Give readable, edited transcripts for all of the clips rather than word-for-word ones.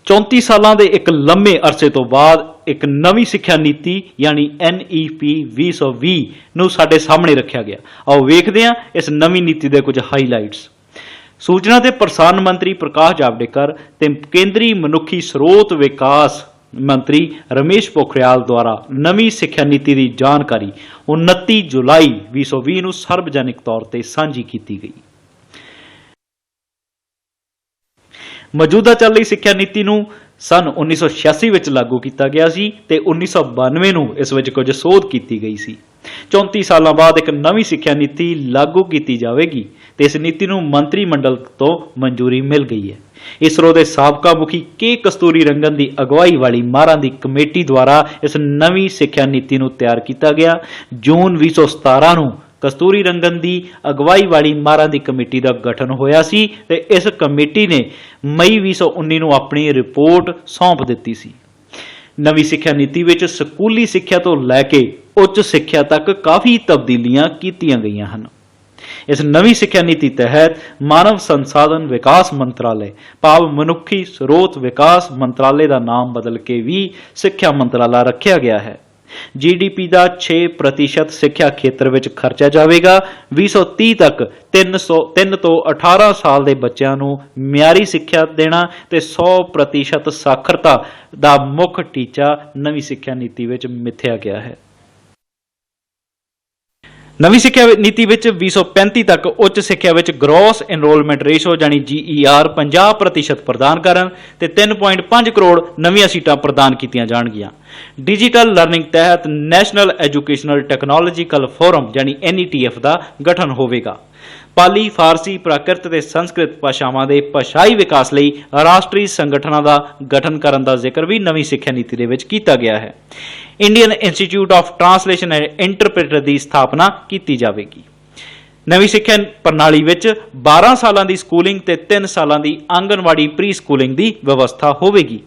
34 ਸਾਲਾਂ ਦੇ ਇੱਕ ਲੰਮੇ ਅਰਸੇ ਤੋਂ ਬਾਅਦ ਇੱਕ ਨਵੀਂ ਸਿੱਖਿਆ ਨੀਤੀ ਯਾਨੀ NEP 2020 ਨੂੰ ਸਾਡੇ ਸਾਹਮਣੇ ਰੱਖਿਆ ਗਿਆ। ਆਓ ਵੇਖਦੇ ਹਾਂ ਇਸ ਨਵੀਂ ਨੀਤੀ ਦੇ ਕੁਝ ਹਾਈਲਾਈਟਸ। ਸੂਚਨਾ ਤੇ ਪ੍ਰਸਾਰਣ ਮੰਤਰੀ ਪ੍ਰਕਾਸ਼ ਜਾਵੜੇਕਰ ਤੇ ਕੇਂਦਰੀ ਮਨੁੱਖੀ ਸਰੋਤ ਵਿਕਾਸ ਮੰਤਰੀ ਰਮੇਸ਼ ਪੋਖਰਿਆਲ ਦੁਆਰਾ ਨਵੀਂ ਸਿੱਖਿਆ ਨੀਤੀ ਦੀ ਜਾਣਕਾਰੀ 29 ਜੁਲਾਈ 2020 ਨੂੰ ਸਰਵਜਨਿਕ ਤੌਰ ਤੇ ਸਾਂਝੀ ਕੀਤੀ ਗਈ। ਮੌਜੂਦਾ ਚੱਲ ਰਹੀ ਸਿੱਖਿਆ ਨੀਤੀ ਨੂੰ ਸਨ 1986 ਵਿੱਚ ਲਾਗੂ ਕੀਤਾ ਗਿਆ ਸੀ ਤੇ 1992 ਨੂੰ ਇਸ ਵਿੱਚ ਕੁਝ ਸੋਧ ਕੀਤੀ ਗਈ ਸੀ। 34 ਸਾਲਾਂ ਬਾਅਦ ਇੱਕ ਨਵੀਂ ਸਿੱਖਿਆ ਨੀਤੀ ਲਾਗੂ ਕੀਤੀ ਜਾਵੇਗੀ ਤੇ ਇਸ ਨੀਤੀ ਨੂੰ ਮੰਤਰੀ ਮੰਡਲ ਤੋਂ ਮਨਜ਼ੂਰੀ ਮਿਲ ਗਈ ਹੈ। ਇਸਰੋ ਦੇ ਸਾਬਕਾ ਮੁਖੀ ਕੇ ਕਸਤੂਰੀ ਰੰਗਨ ਦੀ ਅਗਵਾਈ ਵਾਲੀ ਮਾਹਰਾਂ ਦੀ ਕਮੇਟੀ ਦੁਆਰਾ ਇਸ ਨਵੀਂ ਸਿੱਖਿਆ ਨੀਤੀ ਨੂੰ ਤਿਆਰ ਕੀਤਾ ਗਿਆ। ਜੂਨ 2017 ਨੂੰ ਕਸਤੂਰੀ ਰੰਗਨ ਦੀ ਅਗਵਾਈ ਵਾਲੀ ਮਾਹਰਾਂ ਦੀ ਕਮੇਟੀ ਦਾ ਗਠਨ ਹੋਇਆ ਸੀ ਤੇ ਇਸ ਕਮੇਟੀ ਨੇ ਮਈ 2019 ਨੂੰ ਆਪਣੀ ਰਿਪੋਰਟ ਸੌਂਪ ਦਿੱਤੀ ਸੀ। ਨਵੀਂ ਸਿੱਖਿਆ ਨੀਤੀ ਵਿੱਚ ਸਕੂਲੀ ਸਿੱਖਿਆ ਤੋਂ ਲੈ ਕੇ ਉੱਚ ਸਿੱਖਿਆ ਤੱਕ ਕਾਫੀ ਤਬਦੀਲੀਆਂ ਕੀਤੀਆਂ ਗਈਆਂ ਹਨ। ਇਸ ਨਵੀਂ ਸਿੱਖਿਆ ਨੀਤੀ ਤਹਿਤ ਮਾਨਵ ਸੰਸਾਧਨ ਵਿਕਾਸ ਮੰਤਰਾਲੇ ਭਾਵ ਮਨੁੱਖੀ ਸਰੋਤ ਵਿਕਾਸ ਮੰਤਰਾਲੇ ਦਾ ਨਾਮ ਬਦਲ ਕੇ ਵੀ ਸਿੱਖਿਆ ਮੰਤਰਾਲਾ ਰੱਖਿਆ ਗਿਆ ਹੈ। GDP ਦਾ 6% ਸਿੱਖਿਆ ਖੇਤਰ ਵਿੱਚ ਖਰਚਿਆ ਜਾਵੇਗਾ। 2030 ਤੱਕ 3 ਤੋਂ 18 ਸਾਲ ਦੇ ਬੱਚਿਆਂ ਨੂੰ ਮਿਆਰੀ ਸਿੱਖਿਆ ਦੇਣਾ ਤੇ 100% ਸਾਖਰਤਾ ਦਾ ਮੁੱਖ ਟੀਚਾ ਨਵੀਂ ਸਿੱਖਿਆ ਨੀਤੀ ਵਿੱਚ ਮਿਥਿਆ ਗਿਆ ਹੈ। ਨਵੀਂ ਸਿੱਖਿਆ ਨੀਤੀ ਵਿੱਚ 2035 ਤੱਕ ਉੱਚ ਸਿੱਖਿਆ ਵਿੱਚ ਗ੍ਰੋਸ ਐਨਰੋਲਮੈਂਟ ਰੇਸ਼ੋ ਯਾਨੀ GER 50% ਪ੍ਰਦਾਨ ਕਰਨ ਤੇ 3.5 ਕਰੋੜ ਨਵੀਆਂ ਸੀਟਾਂ ਪ੍ਰਦਾਨ ਕੀਤੀਆਂ ਜਾਣਗੀਆਂ। ਡਿਜੀਟਲ ਲਰਨਿੰਗ ਤਹਿਤ ਨੈਸ਼ਨਲ ਐਜੂਕੇਸ਼ਨਲ ਟੈਕਨੋਲੋਜੀਕਲ ਫੋਰਮ ਯਾਨੀ NETF ਦਾ ਗਠਨ ਹੋਵੇਗਾ। ਪਾਲੀ, ਫਾਰਸੀ, ਪ੍ਰਾਕ੍ਰਿਤ ਤੇ ਸੰਸਕ੍ਰਿਤ ਭਾਸ਼ਾਵਾਂ ਦੇ ਭਾਸ਼ਾਈ ਵਿਕਾਸ ਲਈ ਰਾਸ਼ਟਰੀ ਸੰਗਠਨਾਂ ਦਾ ਗਠਨ ਕਰਨ ਦਾ ਜ਼ਿਕਰ ਵੀ ਨਵੀਂ ਸਿੱਖਿਆ ਨੀਤੀ ਦੇ ਵਿੱਚ ਕੀਤਾ ਗਿਆ ਹੈ। Indian institute of translation and interpreter ਦੀ ਸਥਾਪਨਾ ਕੀਤੀ ਜਾਵੇਗੀ। ਨਵੀਂ ਸਿੱਖਿਆ ਪ੍ਰਣਾਲੀ ਵਿੱਚ 12 ਸਾਲਾਂ ਦੀ ਸਕੂਲਿੰਗ ਤੇ 3 ਸਾਲਾਂ ਦੀ ਆਂਗਨਵਾੜੀ ਪ੍ਰੀ ਸਕੂਲਿੰਗ ਦੀ ਵਿਵਸਥਾ ਹੋਵੇਗੀ।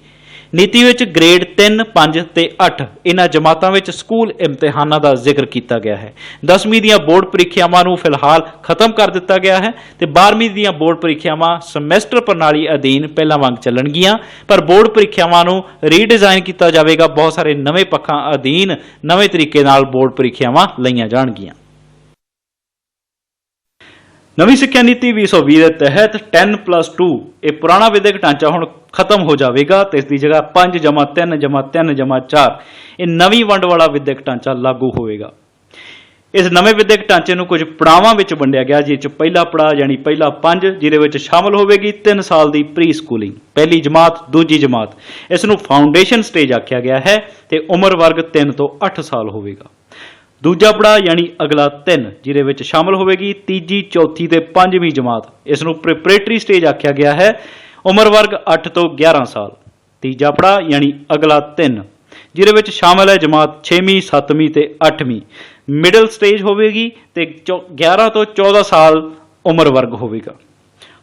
ਨੀਤੀ ਵਿੱਚ ਗ੍ਰੇਡ 3, 5 ਤੇ 8 ਇਹਨਾਂ ਜਮਾਤਾਂ ਵਿੱਚ ਸਕੂਲ ਇਮਤਿਹਾਨਾਂ ਦਾ ਜ਼ਿਕਰ ਕੀਤਾ ਗਿਆ ਹੈ। 10ਵੀਂ ਦੀਆਂ ਬੋਰਡ ਪ੍ਰੀਖਿਆਵਾਂ ਨੂੰ ਫਿਲਹਾਲ ਖਤਮ ਕਰ ਦਿੱਤਾ ਗਿਆ ਹੈ ਤੇ 12ਵੀਂ ਦੀਆਂ ਬੋਰਡ ਪ੍ਰੀਖਿਆਵਾਂ ਸਮੈਸਟਰ ਪ੍ਰਣਾਲੀ ਅਧੀਨ ਪਹਿਲਾਂ ਵਾਂਗ ਚੱਲਣਗੀਆਂ, ਪਰ ਬੋਰਡ ਪ੍ਰੀਖਿਆਵਾਂ ਨੂੰ ਰੀਡਿਜ਼ਾਈਨ ਕੀਤਾ ਜਾਵੇਗਾ। ਬਹੁਤ ਸਾਰੇ ਨਵੇਂ ਪੱਖਾਂ ਅਧੀਨ ਨਵੇਂ ਤਰੀਕੇ ਨਾਲ ਬੋਰਡ ਪ੍ਰੀਖਿਆਵਾਂ ਲਈਆਂ ਜਾਣਗੀਆਂ। ਨਵੀਂ ਸਿੱਖਿਆ ਨੀਤੀ 2020 ਦੇ ਤਹਿਤ 10+2 ਇਹ ਪੁਰਾਣਾ ਵਿਦਿਅਕ ਢਾਂਚਾ ਹੁਣ ਖਤਮ ਹੋ ਜਾਵੇਗਾ ਤੇ ਇਸ ਦੀ ਜਗ੍ਹਾ 5+3+3+4 ਇਹ ਨਵੀਂ ਵੰਡ ਵਾਲਾ ਵਿਦਿਅਕ ਢਾਂਚਾ ਲਾਗੂ ਹੋਵੇਗਾ। ਇਸ ਨਵੇਂ ਵਿਦਿਅਕ ਢਾਂਚੇ ਨੂੰ ਕੁਝ ਪੜਾਵਾਂ ਵਿੱਚ ਵੰਡਿਆ ਗਿਆ, ਜਿਸ 'ਚ ਪਹਿਲਾ ਪੜਾਅ ਯਾਨੀ ਪਹਿਲਾ 5 ਜਿਹਦੇ ਵਿੱਚ ਸ਼ਾਮਲ ਹੋਵੇਗੀ 3 ਸਾਲ ਦੀ ਪ੍ਰੀ ਸਕੂਲਿੰਗ, ਪਹਿਲੀ ਜਮਾਤ, ਦੂਜੀ ਜਮਾਤ। ਇਸ ਨੂੰ ਫਾਊਂਡੇਸ਼ਨ ਸਟੇਜ ਆਖਿਆ ਗਿਆ ਹੈ ਤੇ ਉਮਰ ਵਰਗ 3 ਤੋਂ 8 ਸਾਲ ਹੋਵੇਗਾ। ਦੂਜਾ ਪੜਾਅ ਯਾਨੀ ਅਗਲਾ 3 ਜਿਹਦੇ ਵਿੱਚ ਸ਼ਾਮਲ ਹੋਵੇਗੀ ਤੀਜੀ, ਚੌਥੀ ਤੇ 5ਵੀਂ ਜਮਾਤ। ਇਸ ਨੂੰ ਪ੍ਰੀਪਰੇਟਰੀ ਸਟੇਜ ਆਖਿਆ ਗਿਆ ਹੈ, ਉਮਰ ਵਰਗ 8 ਤੋਂ 11 ਸਾਲ। ਤੀਜਾ ਪੜਾਅ ਯਾਨੀ ਅਗਲਾ 3 ਜਿਹਦੇ ਵਿੱਚ ਸ਼ਾਮਲ ਹੈ ਜਮਾਤ 6ਵੀਂ, 7ਵੀਂ ਤੇ 8ਵੀਂ। ਮਿਡਲ ਸਟੇਜ ਹੋਵੇਗੀ ਤੇ 11 ਤੋਂ 14 ਸਾਲ ਉਮਰ ਵਰਗ ਹੋਵੇਗਾ।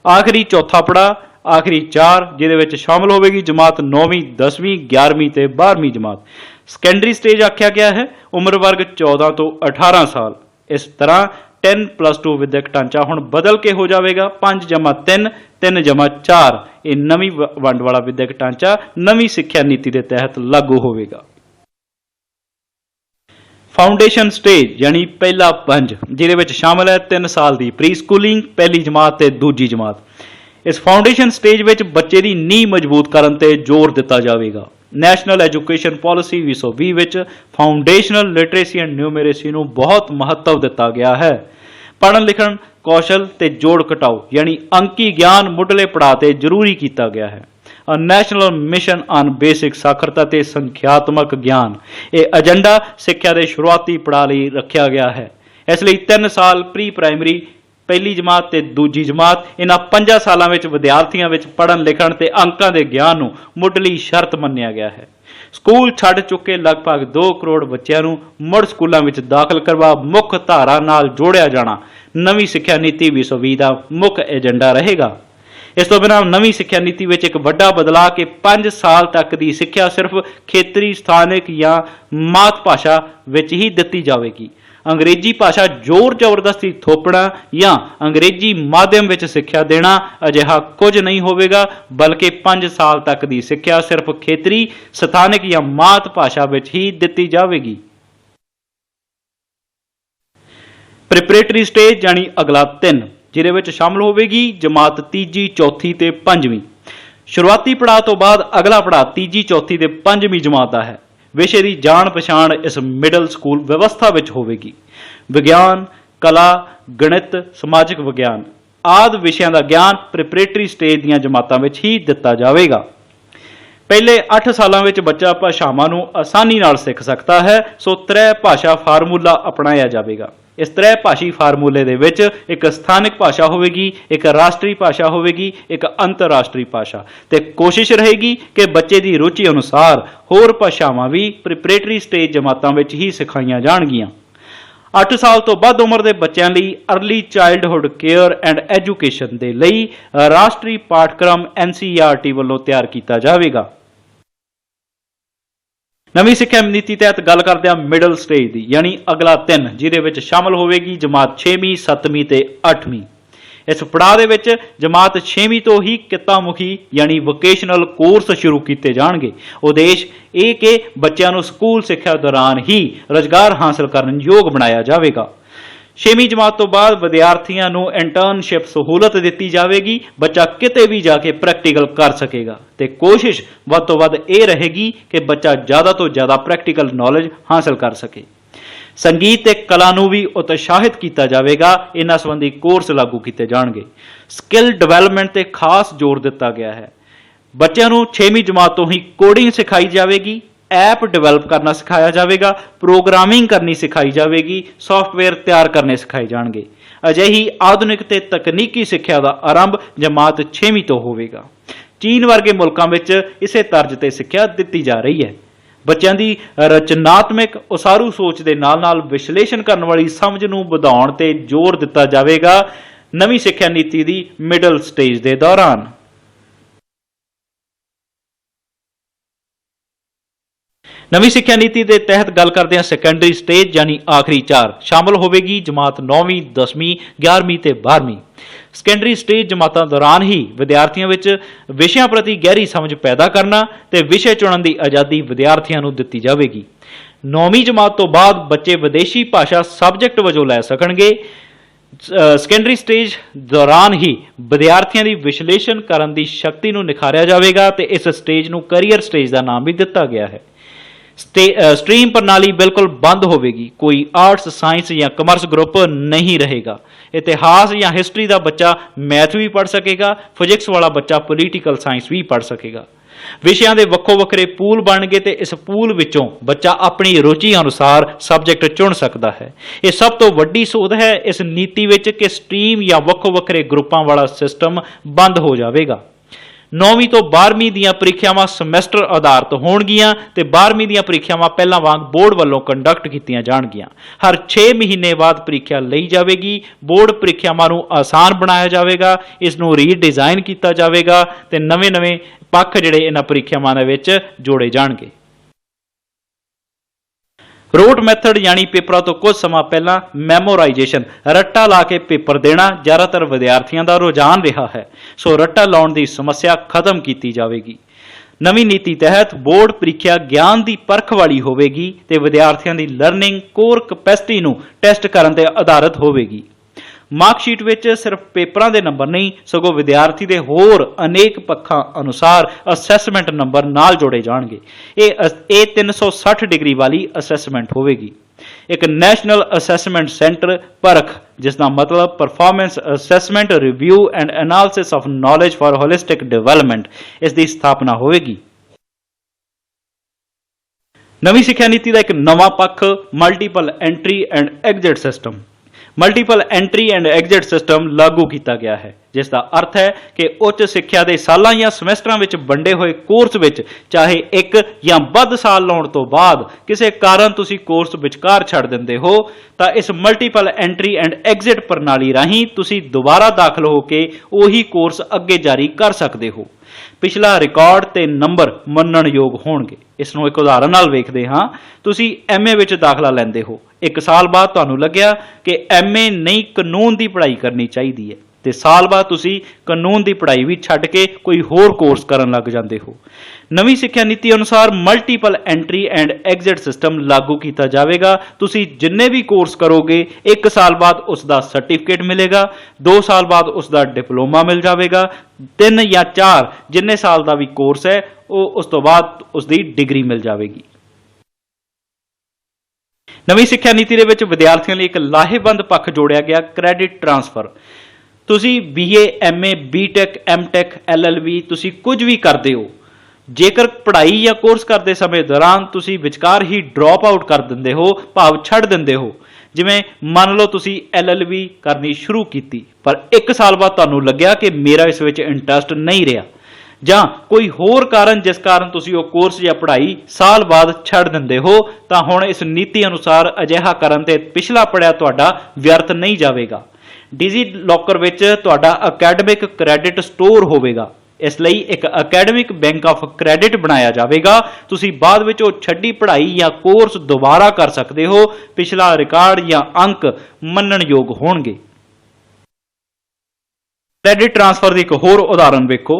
ਆਖਰੀ ਚੌਥਾ ਪੜਾਅ ਆਖਰੀ 4 ਜਿਹਦੇ ਵਿੱਚ ਸ਼ਾਮਲ ਹੋਵੇਗੀ ਜਮਾਤ 9ਵੀਂ, 10ਵੀਂ, 11ਵੀਂ ਤੇ 12ਵੀਂ ਜਮਾਤ। ਸੈਕੰਡਰੀ ਸਟੇਜ ਆਖਿਆ ਗਿਆ ਹੈ, ਉਮਰ ਵਰਗ 14 ਤੋਂ 18 ਸਾਲ। ਇਸ ਤਰ੍ਹਾਂ 10+2 ਵਿਦਿਅਕ ਢਾਂਚਾ ਹੁਣ ਬਦਲ ਕੇ ਹੋ ਜਾਵੇਗਾ 5+3, 3+4 ਇਹ ਨਵੀਂ ਵੰਡ ਵਾਲਾ ਵਿਦਿਅਕ ਢਾਂਚਾ ਨਵੀਂ ਸਿੱਖਿਆ ਨੀਤੀ ਦੇ ਤਹਿਤ ਲਾਗੂ ਹੋਵੇਗਾ। ਫਾਊਂਡੇਸ਼ਨ ਸਟੇਜ ਯਾਨੀ ਪਹਿਲਾ 5 ਜਿਹਦੇ ਵਿੱਚ ਸ਼ਾਮਲ ਹੈ 3 ਸਾਲ ਦੀ ਪ੍ਰੀ ਸਕੂਲਿੰਗ, ਪਹਿਲੀ ਜਮਾਤ ਤੇ ਦੂਜੀ ਜਮਾਤ। ਇਸ ਫਾਊਂਡੇਸ਼ਨ ਸਟੇਜ ਵਿੱਚ ਬੱਚੇ ਦੀ ਨੀਂਹ ਮਜ਼ਬੂਤ ਕਰਨ ਤੇ ਜ਼ੋਰ ਦਿੱਤਾ ਜਾਵੇਗਾ। ਨੈਸ਼ਨਲ ਐਜੂਕੇਸ਼ਨ ਪਾਲਿਸੀ 2020 ਵਿੱਚ ਫਾਊਂਡੇਸ਼ਨਲ ਲਿਟਰੇਸੀ ਐਂਡ ਨਿਊਮਰੇਸੀ ਨੂੰ ਬਹੁਤ ਮਹੱਤਵ ਦਿੱਤਾ ਗਿਆ ਹੈ। ਪੜ੍ਹਨ ਲਿਖਣ ਕੌਸ਼ਲ ਤੇ ਜੋੜ ਘਟਾਓ ਯਾਨੀ ਅੰਕੀ ਗਿਆਨ ਮੁੱਢਲੇ ਪੜਾਅ ਤੇ ਜ਼ਰੂਰੀ ਕੀਤਾ ਗਿਆ ਹੈ। ਨੈਸ਼ਨਲ ਮਿਸ਼ਨ ਔਨ ਬੇਸਿਕ ਸਾਖਰਤਾ ਤੇ ਸੰਖਿਆਤਮਕ ਗਿਆਨ ਇਹ ਏਜੰਡਾ ਸਿੱਖਿਆ ਦੇ ਸ਼ੁਰੂਆਤੀ ਪੜਾਅ ਲਈ ਰੱਖਿਆ ਗਿਆ ਹੈ। ਇਸ ਲਈ 3 ਸਾਲ ਪ੍ਰੀ ਪ੍ਰਾਇਮਰੀ, ਪਹਿਲੀ ਜਮਾਤ ਤੇ ਦੂਜੀ ਜਮਾਤ ਇਹਨਾਂ 5 ਸਾਲਾਂ ਵਿੱਚ ਵਿਦਿਆਰਥੀਆਂ ਵਿੱਚ ਪੜ੍ਹਨ ਲਿਖਣ ਤੇ ਅੰਕਾਂ ਦੇ ਗਿਆਨ ਨੂੰ ਮੁੱਢਲੀ ਸ਼ਰਤ ਮੰਨਿਆ ਗਿਆ ਹੈ। ਸਕੂਲ ਛੱਡ ਚੁੱਕੇ ਲਗਭਗ 2 ਕਰੋੜ ਬੱਚਿਆਂ ਨੂੰ ਮੁੜ ਸਕੂਲਾਂ ਵਿੱਚ ਦਾਖਲ ਕਰਵਾ ਮੁੱਖ ਧਾਰਾ ਨਾਲ ਜੋੜਿਆ ਜਾਣਾ ਨਵੀਂ ਸਿੱਖਿਆ ਨੀਤੀ 2020 ਦਾ ਮੁੱਖ ਏਜੰਡਾ ਰਹੇਗਾ। ਇਸ ਤੋਂ ਬਿਨਾਂ ਨਵੀਂ ਸਿੱਖਿਆ ਨੀਤੀ ਵਿੱਚ ਇੱਕ ਵੱਡਾ ਬਦਲਾਅ ਕਿ 5 ਸਾਲ ਤੱਕ ਦੀ ਸਿੱਖਿਆ ਸਿਰਫ ਖੇਤਰੀ, ਸਥਾਨਕ ਜਾਂ ਮਾਤ ਭਾਸ਼ਾ ਵਿੱਚ ਹੀ ਦਿੱਤੀ ਜਾਵੇਗੀ अंग्रेजी भाषा जोर जबरदस्ती थोपना या अंग्रेजी माध्यम विच सिक्ख्या देना अजिहा कुछ नहीं होवेगा, बल्कि 5 साल तक की सिक्ख्या सिर्फ खेतरी, स्थानिक या मात भाषा विच ही दित्ती जावेगी। प्रिपरेटरी स्टेज यानी अगला 3, जिहदे विच शामिल होवेगी जमात 3, 4 ते 5वीं। शुरुआती पड़ाਅ तो बाद अगला पड़ाਅ 3, 4 ते 5वीं जमात दा है। विषय की जान पछाण इस मिडल स्कूल व्यवस्था विच होवेगी। विज्ञान, कला, गणित, समाजिक विज्ञान आदि विषयों का ज्ञान प्रिपरेटरी स्टेज दीआं जमातां विच ही दिता जाएगा। पहले 8 सालों में बच्चा भाषावां नूं आसानी नाल सीख सकता है, सो 3 भाषा फार्मूला अपनाया जाएगा। इस 3 भाषी फार्मूले दे विच एक स्थानिक भाषा होगी, एक राष्ट्रीय भाषा होगी, एक अंतरराष्ट्रीय भाषा, ते कोशिश रहेगी कि बच्चे की रुचि अनुसार होर भाषावां भी प्रिपरेटरी स्टेज जमातां विच ही सिखाईयां जाणगियां। 8 साल तो वध उम्र के बच्चों लई early childhood care and education दे लई राष्ट्रीय पाठक्रम NCERT वालों तैयार किया जाएगा। नवीं सिक्ख्या नीति तहत गल करदे हां मिडल स्टेज की, यानी अगला 3, जिहदे विच शामिल होवेगी जमात 6वीं, 7वीं ते 8वीं। इस पड़ाਅ दे विच जमात 6वीं तो ही कितामुखी यानी वोकेशनल कोर्स शुरू किए जाएंगे। उद्देश ये कि बच्चों को स्कूल सिक्ख्या दौरान ही रोजगार हासिल करने योग बनाया जाएगा। 6वीं जमात तो बाद विद्यार्थियों को इंटर्नशिप सहूलत दी जाएगी। बच्चा किते भी जाके प्रैक्टिकल कर सकेगा, तो कोशिश वध तो वध ये रहेगी कि बच्चा ज़्यादा तो ज़्यादा प्रैक्टिकल नॉलेज हासिल कर सके। संगीत ते कला नूं भी उत्साहित किया जाएगा। इन्हां संबंधी कोर्स लागू किए जाएंगे। स्किल डिवेलपमेंट ते खास जोर दिता गया है। बच्चों को 6वीं जमात तो ही कोडिंग सिखाई जाएगी, ऐप डिवेलप करना सिखाया जाएगा, प्रोग्रामिंग करनी सिखाई जाएगी, सॉफ्टवेयर तैयार करने सिखाए जाएंगे। अजिही आधुनिक ते तकनीकी सिक्ख्या का आरंभ जमात 6वीं तो होवेगा। चीन वर्गे मुल्कों में इसे तर्ज ते सिक्ख्या दी जा रही है। बच्चों की रचनात्मक उसारू सोच के नाल नाल विश्लेषण करने वाली समझ नूं वधाउण ते जोर दिता जाएगा नवीं सिक्ख्या नीति की मिडल स्टेज के दौरान। नवीं सिक्ख्या नीति के तहत गल करते हैं सैकेंडरी स्टेज यानी आखिरी 4, शामिल होगी जमात 9वीं, 10वीं, 11वीं ते 12वीं। सैकेंडरी स्टेज जमातां दौरान ही विद्यार्थियों विच विषयां प्रति गहरी समझ पैदा करना ते विषय चुनने की आज़ादी विद्यार्थियों को दी जाएगी। 9वीं जमात तो बाद बच्चे विदेशी भाषा सबजैक्ट वजों लै सकणगे। सैकेंडरी स्टेज दौरान ही विद्यार्थियों की विश्लेषण करने की शक्ति को निखारिया जाएगा ते इस स्टेज को करियर स्टेज का नाम भी दिता गया है। स्ट्रीम प्रणाली बिल्कुल बंद होगी, कोई आर्ट्स, साइंस या कॉमर्स ग्रुप नहीं रहेगा। इतिहास या हिस्ट्री का बच्चा मैथ भी पढ़ सकेगा, फिजिक्स वाला बच्चा पोलीटिकल साइंस भी पढ़ सकेगा। विषयों के वक्खो वक्खरे पूल बन गए तो इस पूल विचों बच्चा अपनी रुचि अनुसार सबजैक्ट चुन सकता है। यह सब तो वड्डी सोध है इस नीति विच कि स्ट्रीम या वक्खो वक्खरे ग्रुपों वाला सिस्टम बंद हो जाएगा। 9वीं तो 12वीं दीयां परीक्षावां समैसटर आधारित होणगियां ते 12वीं दीयां परीक्षावां पहलां वांग बोर्ड वालों कंडक्ट कीतियां जाणगियां। हर 6 महीने बाद परीक्षा लई जाएगी। बोर्ड परीक्षावां नूं आसान बनाया जाएगा, इसनूं रीडिजाइन किया जाएगा ते नवे-नवे पक्ष जिहड़े इन्हां परीक्षावां दे विच जोड़े जाणगे। रोट मैथड यानी पेपरों तो कुछ समय पहला मैमोराइजेशन रट्टा ला के पेपर देना ज्यादातर विद्यार्थियों का रुझान रहा है, सो रट्टा लाने की समस्या खत्म की जाएगी। नवीं नीति तहत बोर्ड परीक्षा ज्ञान की परख वाली होगी ते विद्यार्थियों की लर्निंग कोर कैपेसिटी नूं टेस्ट करने ते आधारित होगी। मार्कशीट विच सिर्फ पेपरां दे नंबर नहीं सगों विद्यार्थी दे होर अनेक पक्षां अनुसार असैसमेंट नंबर नाल जोड़े जाणगे। ये 360 डिग्री वाली असैसमेंट होगी। एक नैशनल असैसमेंट सेंटर परख जिसका मतलब performance assessment review and analysis of knowledge for holistic development, इसकी स्थापना होगी। नवीं सिक्ख्या नीति का एक नवा पक्ष multiple entry and exit system. Multiple entry and exit system लागू किया गया है। जिस का अर्थ है कि उच्च सिक्ख्या के सालों या समैसटरां विच वंडे हुए कोर्स विच चाहे एक या वध साल लाउण तो बाद किसी कारण तुसीं कोर्स विचकार छड्ड दिंदे हो तां इस मल्टीपल एंट्री एंड एग्जिट प्रणाली राहीं तुसीं दोबारा दाखल होके उही कोर्स अगे जारी कर सकते हो। पिछला रिकॉर्ड ते नंबर मनण योग होणगे। इस नूं एक उदाहरण नाल वेखदे हां। तुसीं MA विच दाखला लैंदे हो, एक साल बाद तुहानूं लग्गिया कि MA नहीं कानून की पढ़ाई करनी चाहिए है ते साल बाद तुसीं कानून की पढ़ाई भी छड्ड के कोई होर कोर्स करन लग जांदे हो। नवीं सिक्ख्या नीति अनुसार multiple entry and exit system लागू किया जाएगा। तुसीं जिन्ने भी कोर्स करोगे, एक साल बाद उसका सर्टिफिकेट मिलेगा, 2 साल बाद उसका डिप्लोमा मिल जाएगा, 3 या 4 जिन्ने साल का भी कोर्स है उस तो बाद उसकी डिग्री मिल जाएगी। नवीं सिक्ख्या नीति दे विच विद्यार्थियों लिए एक लाहेबंद पक्ष जोड़िया गया, क्रेडिट ट्रांसफर। तुसीं BA MA BTech MTech LLB तुसीं कुछ भी करते हो, जेकर पढ़ाई या कोर्स करते समय दौरान तुसीं विचकार ही ड्रॉप आउट कर दिंदे हो, भाव छड्ड दिंदे हो, जिवें मान लो तुसीं LLB करनी शुरू की पर 1 साल बाद तुहानूं लग्गिया कि मेरा इस विच इंटरस्ट नहीं रहा, जां कोई होर कारण जिस कारण तुसीं वो कोर्स या पढ़ाई साल बाद छड्ड दिंदे हो, तां हुण इस नीति अनुसार अजिहा करन ते पिछला पढ़िया तुहाडा व्यर्थ नहीं जावेगा। डिजी लॉकर विच तुहाडा अकैडमिक क्रेडिट स्टोर होवेगा। इसलिए एक अकैडमिक बैंक ऑफ क्रेडिट बनाया जाएगा। तुसीं बाद विच वो छड्डी पढ़ाई या कोर्स दोबारा कर सकते हो, पिछला रिकॉर्ड या अंक मनण योग होणगे। क्रेडिट ट्रांसफर की एक होर उदाहरण वेखो।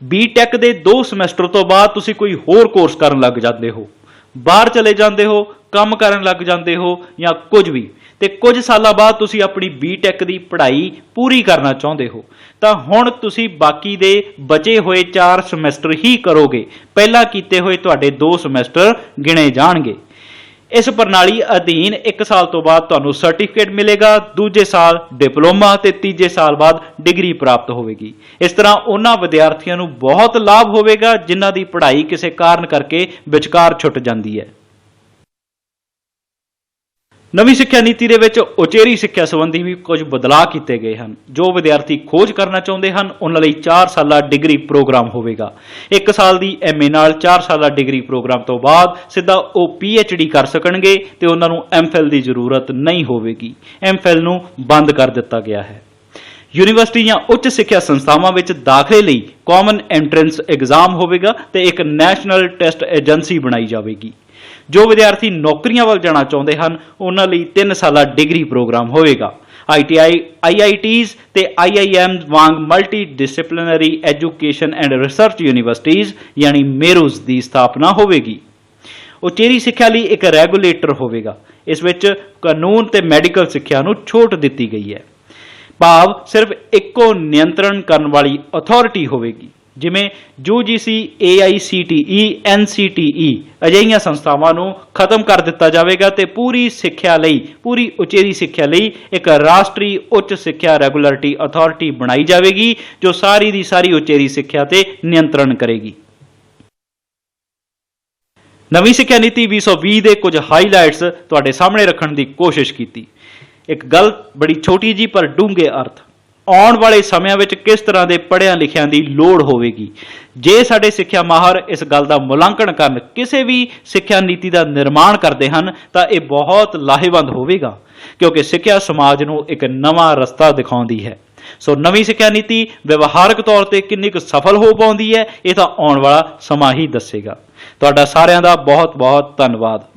BTech के 2 समैसटर तो बाद तुसीं कोई होर कोर्स करन लग जाते हो, बाहर चले जाते हो, काम करन लग जाते हो या कुछ भी, ते कुछ सालों बाद तुसीं अपनी BTech की पढ़ाई पूरी करना चाहते हो, तो हुण तुसीं बाकी दे बचे हुए 4 समैसटर ही करोगे। पहला कीते हुए तुहाडे 2 समैसटर गिणे जाणगे। इस प्रणाली अधीन 1 साल तो बाद तुहानूं सर्टिफिकेट मिलेगा, दूजे साल डिप्लोमा ते तीजे साल बाद डिग्री प्राप्त होगी। इस तरह उन्हां विद्यार्थियों नूं बहुत लाभ होगा जिन्हां दी पढ़ाई किसी कारण करके विचकार छुट जाती है। नवीं सिक्ख्या नीति दे विच उचेरी सिक्ख्या संबंधी भी कुछ बदलाव किए गए हैं। जो विद्यार्थी खोज करना चाहते हैं उन्हां लई 4 साला डिग्री प्रोग्राम होगा। 1 साल की MA नाल 4 साला डिग्री प्रोग्राम तो बाद सीधा वो PhD कर सकणगे ते उन्हां नूं MPhil की जरूरत नहीं होगी। MPhil नूं बंद कर दिता गया है। यूनीवर्सिटी या उच्च सिक्ख्या संस्थावां विच दाखले लई कॉमन एंट्रेंस एग्जाम होगा ते एक नैशनल टेस्ट एजेंसी बनाई जाएगी। जो विद्यार्थी नौकरियां वल जाना चाहते हैं उन्हां लई 3 साला डिग्री प्रोग्राम होगा। ITI IITs ते IIM Wang multi disciplinary education and research universities यानी मेरूज की स्थापना होगी। उचेरी सिक्ख्या लई एक रैगूलेटर होगा। इस विच कानून ते मैडिकल सिक्ख्या नूं छूट दी गई है, भाव सिर्फ एको नियंत्रण करने वाली अथॉरिटी होगी। जिमें UGC AICTE NCTE अजिहियां संस्थावां नूं खत्म कर दिता जाएगा ते पूरी सिक्ख्या लई, पूरी उचेरी सिक्ख्या लई एक राष्ट्रीय उच्च सिक्ख्या रैगूलरिटी अथॉरिटी बनाई जाएगी जो सारी दी सारी उचेरी सिक्ख्या ते नियंत्रण करेगी। नवीं सिक्ख्या नीति 2020 के कुछ हाईलाइट्स तुहाडे सामने रखने की कोशिश की। एक गल बड़ी छोटी जी पर डूंघे अर्थ। आने वाले समय में किस तरह के पढ़िया लिखिया की लोड़ होगी। जे साडे सिक्ख्या माहर इस गल का मुलांकन करन, किसी भी सिक्ख्या नीति का निर्माण करते हैं तो यह बहुत लाहेवंद होगा, क्योंकि सिक्ख्या समाज को एक नवा रस्ता दिखाती है। सो नवीं सिक्ख्या नीति व्यवहारिक तौर पर कितनी सफल हो पाती है, यह तो आने वाला समा ही दसेगा। तुहाडा सारिआं दा बहुत बहुत धन्यवाद।